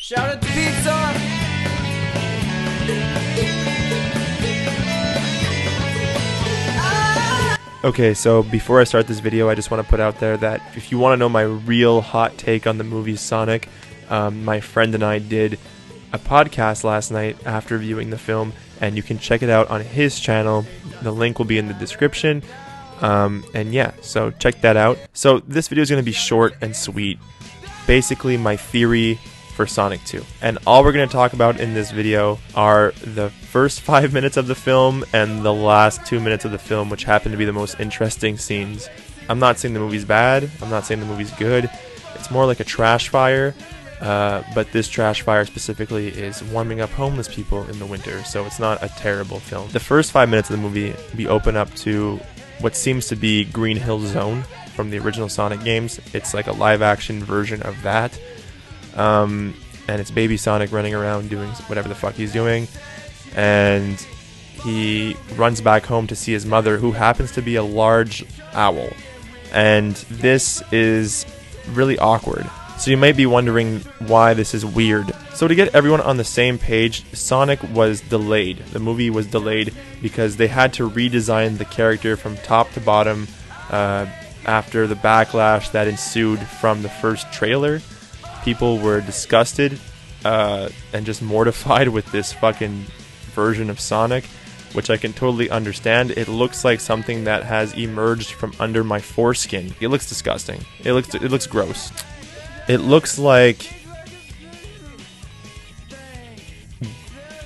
Shout at the pizza! Okay, so before I start this video, I just want to put out there that if you want to know my real hot take on the movie Sonic, my friend and I did a podcast last night after viewing the film, and you can check it out on his channel. The link will be in the description. And yeah, so check that out. So this video is going to be short and sweet. Basically, my theory for Sonic 2. And all we're going to talk about in this video are the first 5 minutes of the film and the last 2 minutes of the film, which happen to be the most interesting scenes. I'm not saying the movie's bad. I'm not saying the movie's good. It's more like a trash fire. But this trash fire specifically is warming up homeless people in the winter, so it's not a terrible film. The first 5 minutes of the movie, we open up to what seems to be Green Hill Zone from the original Sonic games. It's like a live-action version of that. And it's baby Sonic running around doing whatever the fuck he's doing. And he runs back home to see his mother, who happens to be a large owl. And this is really awkward. So you might be wondering why this is weird. So to get everyone on the same page, Sonic was delayed. The movie was delayed because they had to redesign the character from top to bottom after the backlash that ensued from the first trailer. People were disgusted and just mortified with this fucking version of Sonic, which I can totally understand. It looks like something that has emerged from under my foreskin. It looks disgusting. It looks gross. It looks like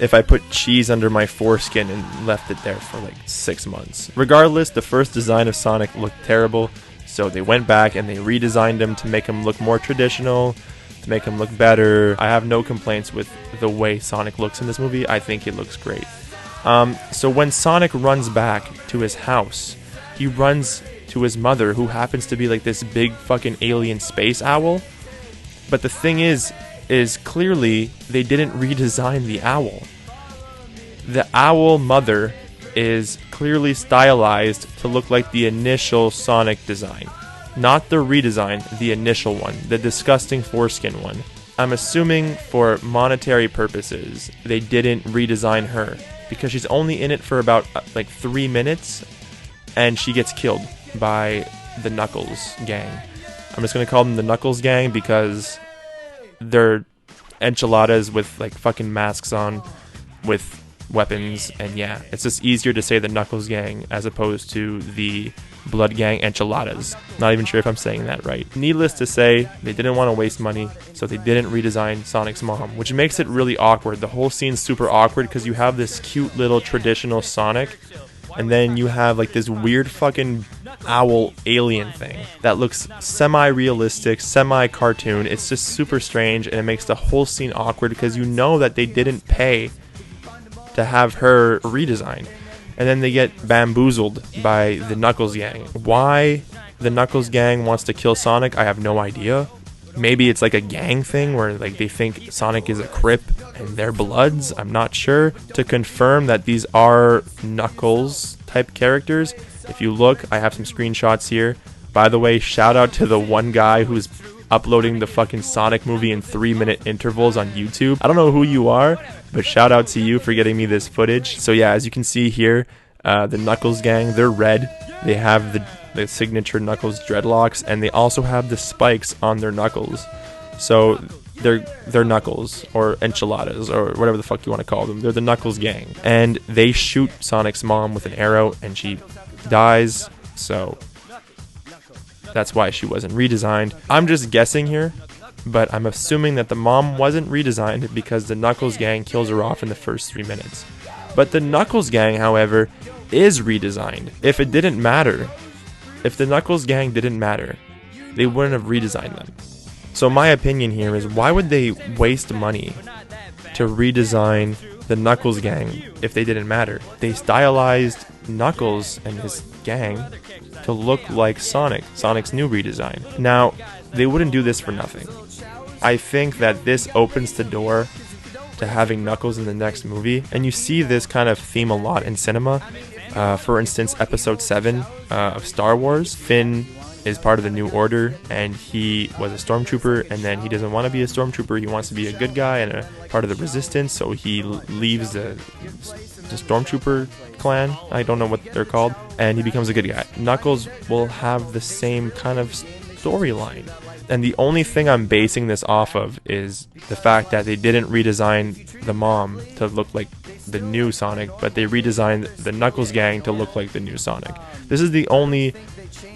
if I put cheese under my foreskin and left it there for like 6 months. Regardless, the first design of Sonic looked terrible, so they went back and they redesigned him to make him look more traditional, to make him look better. I have no complaints with the way Sonic looks in this movie. I think it looks great. So when Sonic runs back to his house, he runs to his mother, who happens to be like this big fucking alien space owl. But the thing is clearly they didn't redesign the owl. The owl mother is clearly stylized to look like the initial Sonic design. Not the redesign, the initial one, the disgusting foreskin one. I'm assuming for monetary purposes, they didn't redesign her, because she's only in it for about like 3 minutes, and she gets killed by the Knuckles gang. I'm just going to call them the Knuckles gang because they're enchiladas with like fucking masks on with weapons, and yeah, it's just easier to say the Knuckles gang as opposed to the Blood Gang enchiladas. Not even sure if I'm saying that right. Needless to say, they didn't want to waste money, so they didn't redesign Sonic's mom, which makes it really awkward. The whole scene's super awkward because you have this cute little traditional Sonic, and then you have like this weird fucking owl alien thing that looks semi-realistic, semi-cartoon. It's just super strange, and it makes the whole scene awkward because you know that they didn't pay to have her redesigned. And then they get bamboozled by the Knuckles gang. Why the Knuckles gang wants to kill Sonic, I have no idea. Maybe it's like a gang thing where like they think Sonic is a Crip and they're Bloods. I'm not sure. To confirm that these are Knuckles type characters, if you look, I have some screenshots here. By the way, shout out to the one guy who's uploading the fucking Sonic movie in 3-minute intervals on YouTube. I don't know who you are, but shout out to you for getting me this footage. So yeah, as you can see here, the Knuckles gang, they're red. They have the signature Knuckles dreadlocks, and they also have the spikes on their knuckles. So they're Knuckles, or enchiladas, or whatever the fuck you want to call them. They're the Knuckles gang. And they shoot Sonic's mom with an arrow, and she dies, so that's why she wasn't redesigned. I'm just guessing here, but I'm assuming that the mom wasn't redesigned because the Knuckles gang kills her off in the first 3 minutes. But the Knuckles gang, however, is redesigned. If it didn't matter, if the Knuckles gang didn't matter, they wouldn't have redesigned them. So my opinion here is, why would they waste money to redesign the Knuckles gang if they didn't matter? They stylized Knuckles and his gang to look like Sonic's new redesign. Now, they wouldn't do this for nothing. I think that this opens the door to having Knuckles in the next movie, and you see this kind of theme a lot in cinema. For instance, Episode 7 of Star Wars, Finn is part of the New Order, and he was a stormtrooper, and then he doesn't want to be a stormtrooper. He wants to be a good guy and a part of the resistance, so he leaves the stormtrooper clan. I don't know what they're called, and he becomes a good guy. Knuckles will have the same kind of storyline, and the only thing I'm basing this off of is the fact that they didn't redesign the mom to look like the new Sonic, but they redesigned the Knuckles gang to look like the new Sonic. This is the only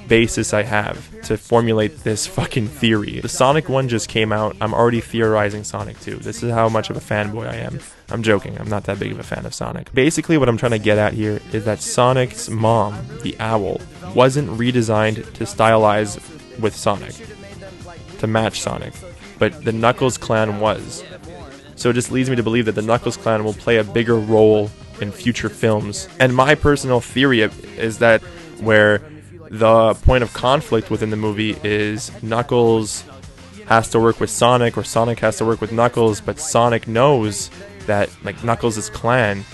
basis I have to formulate this fucking theory. The Sonic 1 just came out. I'm already theorizing Sonic 2. This is how much of a fanboy I am. I'm joking. I'm not that big of a fan of Sonic. Basically, what I'm trying to get at here is that Sonic's mom, the owl, wasn't redesigned to stylize with Sonic, to match Sonic, but the Knuckles clan was. So it just leads me to believe that the Knuckles clan will play a bigger role in future films. And my personal theory is that where the point of conflict within the movie is Knuckles has to work with Sonic, or Sonic has to work with Knuckles, but Sonic knows that like Knuckles' clan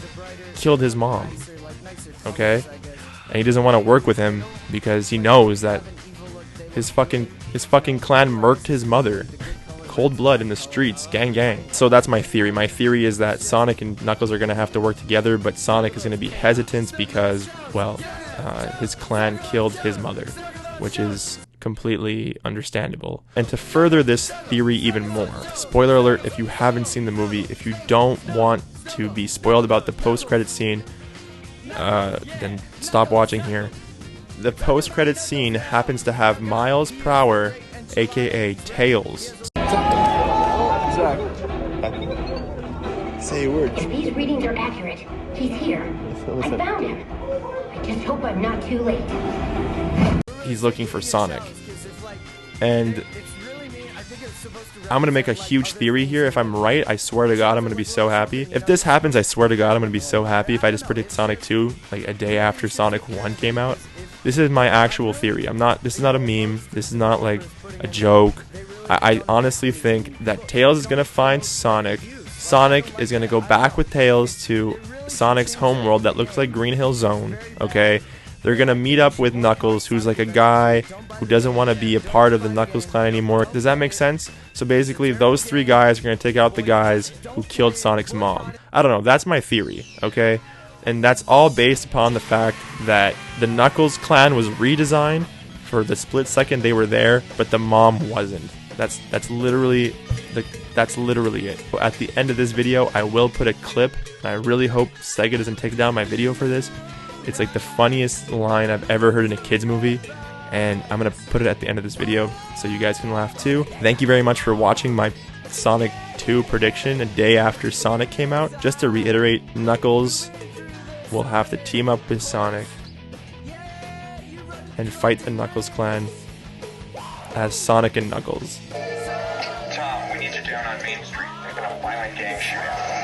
killed his mom, okay? And he doesn't want to work with him because he knows that his fucking clan murked his mother. Cold blood in the streets, gang. So that's my theory. My theory is that Sonic and Knuckles are going to have to work together, but Sonic is going to be hesitant because, well, his clan killed his mother, which is completely understandable. And to further this theory even more, spoiler alert if you haven't seen the movie, if you don't want to be spoiled about the post-credit scene, then stop watching here. The post-credit scene happens to have Miles Prower, aka Tails. Say a word. If these readings are accurate, he's here. I found him. I just hope I'm not too late. He's looking for Sonic. And I'm gonna make a huge theory here. If I'm right, I swear to God, I'm gonna be so happy. If this happens, I swear to God, I'm gonna be so happy if I just predict Sonic 2 like a day after Sonic 1 came out. This is my actual theory. This is not a meme. This is not like a joke. I honestly think that Tails is gonna find Sonic. Sonic is gonna go back with Tails to Sonic's homeworld that looks like Green Hill Zone, okay? They're gonna meet up with Knuckles, who's like a guy who doesn't want to be a part of the Knuckles clan anymore. Does that make sense? So basically, those three guys are gonna take out the guys who killed Sonic's mom. I don't know, that's my theory, okay? And that's all based upon the fact that the Knuckles clan was redesigned for the split second they were there, but the mom wasn't. That's literally it. At the end of this video, I will put a clip, and I really hope Sega doesn't take down my video for this. It's like the funniest line I've ever heard in a kids movie, and I'm gonna put it at the end of this video so you guys can laugh too. Thank you very much for watching my Sonic 2 prediction a day after Sonic came out. Just to reiterate, Knuckles will have to team up with Sonic and fight the Knuckles clan as Sonic and Knuckles. Tom, we need you down on Main Street. There's been a violent gang shootout.